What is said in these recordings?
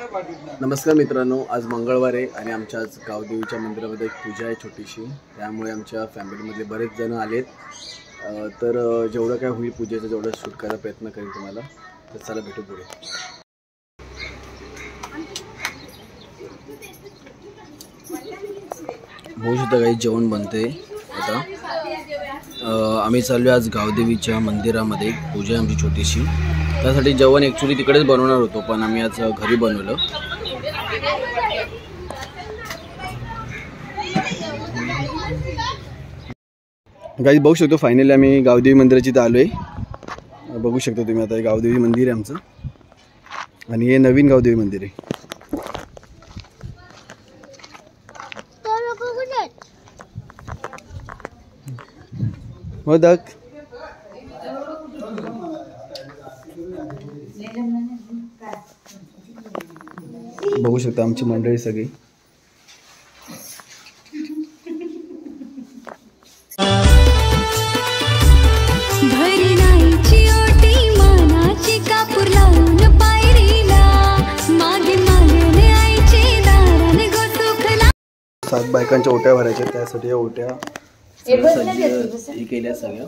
नमस्कार मित्रांनो, आज मंगळवार आहे आणि आमच्या आज गावदेवीच्या मंदिरामध्ये एक पूजा आहे छोटीशी. त्यामुळे आमच्या फॅमिलीमधले बरेच जण आलेत. तर जेवढं काय होईल पूजेचं तेवढं शूट करायचा प्रयत्न करेन तुम्हाला. तर चला भेटू पुढे. होऊ शकतं काही जेवण बनते आता. आम्ही चाललो आज गावदेवीच्या मंदिरामध्ये. पूजा आहे आमची छोटीशी. त्यासाठी जेवण ॲक्च्युली तिकडेच बनवणार होतो, पण आम्ही आज घरी बनवलं. गाईज बघू शकतो फायनली आम्ही गावदेवी मंदिराची आलो आहे. बघू शकतो तुम्ही आता. हे गावदेवी मंदिर आहे आमचं आणि हे नवीन गावदेवी मंदिर आहे. मोदक बघू शकता आमची मंडळी सगळी. सात बायकांच्या ओट्या भरायच्या, त्यासाठी या ओट्या केल्या सगळ्या.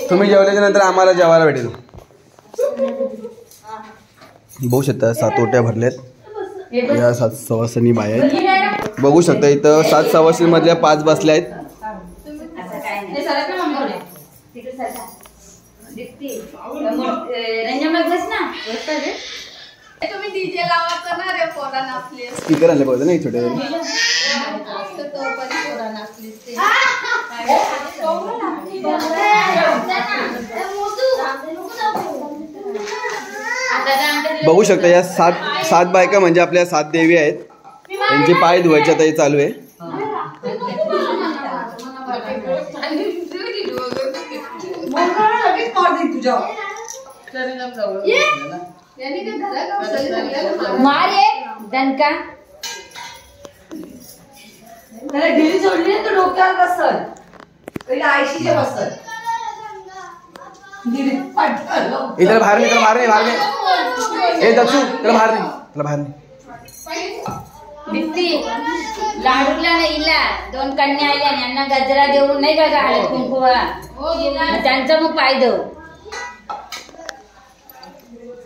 तुम्ही जेवल्याच्या नंतर आम्हाला जेवायला भेटेल. बघू शकता 7 ओट्या भरल्यात. या 7 सवासिनी बाया आहेत. बघू शकता इथं 7 सवासिनी मधल्या 5 बसल्या आहेत. स्पीकर आणले पाहिजे नाही छोटे. बघू शकता या 7 बायका म्हणजे आपल्या 7 देवी आहेत. त्यांचे पाय धुवायचे आता चालू आहे. इधर बाहेर नाही, बाहेर नाही, बाहेर नाही. ए दक्षू त्याला बाहेर नाही, त्याला बाहेर नाही. लाडूला नाहीला 2 कन्या आल्या, यांना गजरा देऊन नाही का हळद कुंकू त्यांचा मग पाय देऊ.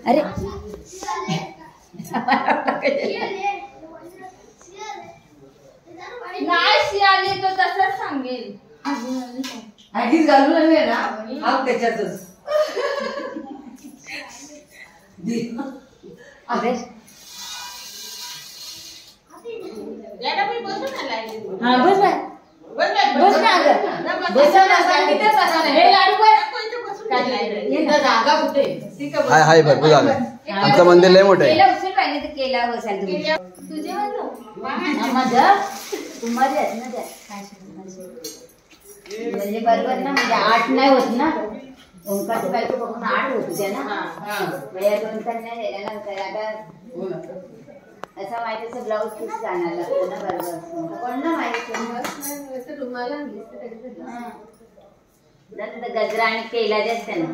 अरे नाही आली तो तसंच सांगेल. आधीच घालून आले ना हा त्याच्यातच. अरे हा बस बस बस ना जागा कुठे. हाय हाय भरपूर झालं. आमचं मंदिर लय मोठं आहे. उशीर पाहिजे तर केला बसाल तुझे म्हणजे बरोबर ना. म्हणजे 8 नाही होत ना. ओंकारचं बायको बघून 8 होत होत्या ना. या 2 कन्या दिल्यानंतर आता असं माहिती असं ब्लाऊज पीस जाणार लागतं ना. बरोबर कोण ना माहिती गजरा आणि केला जे असते ना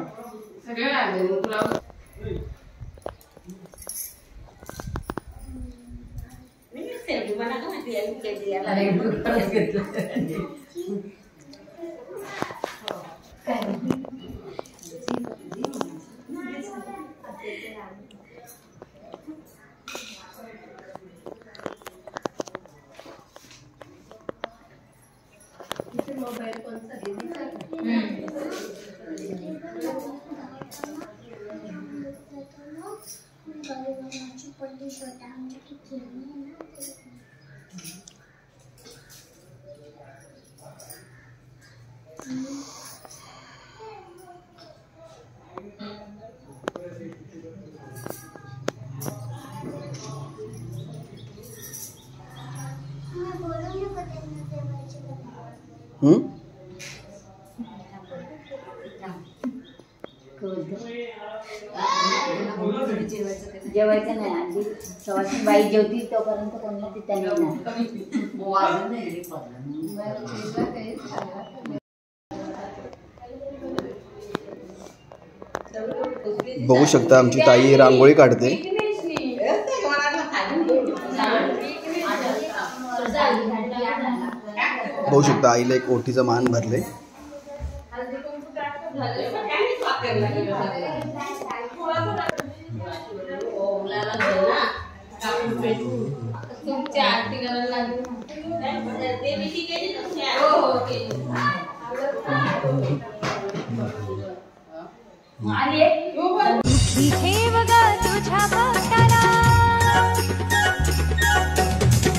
जेवायचं नाही आधी सवासी बाई जेवती तोपर्यंत कोणाला तिथं नाही बघू शकता आमची ताई रांगोळी काढते. बघू शकता आईला एक ओटीचा मान भरले.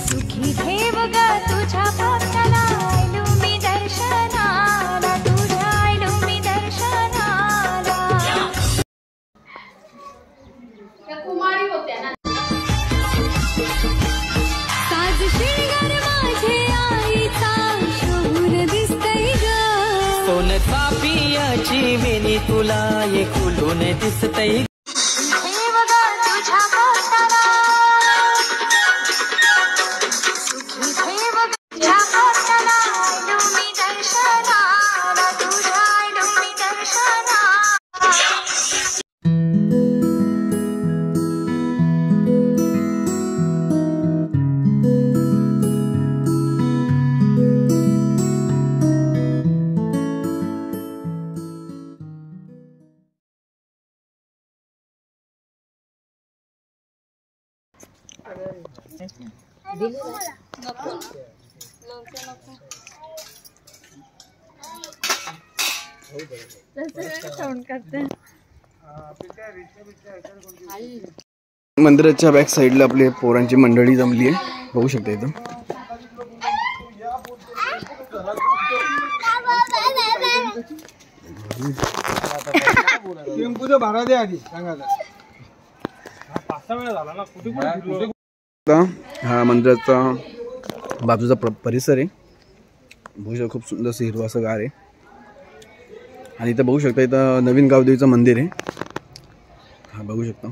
सुखी ठेव ग तुझ्या भक्ताला आयलो मी दर्शनाला तुझ्या आयलो मी दर्शनाला. कुमारी होत्या ना. साज श्रीगार माझे आईचा शोभून दिसतय ग. सोन चापियाची वेणी तुला ये खुलून दिसतय. ठेव ग तुझ्या भक्ताला सुखी ठेव ग तुझ्या भक्ताला आयलो मी दर्शनाला तुझ्या आयलो मी दर्शनाला. मंदिराच्या बॅक साईडला आपले पोरांची मंडळी जमली आहे. बघू शकता इथं. भाडा द्या आधी सांगा. हा मंदिराचा बाजूचा परिसर आहे. बघू शकता खूप सुंदर असं हिरवं असं गार आहे. आणि इथं बघू शकता इथं नवीन गावदेवीचं मंदिर आहे. हा बघू शकता.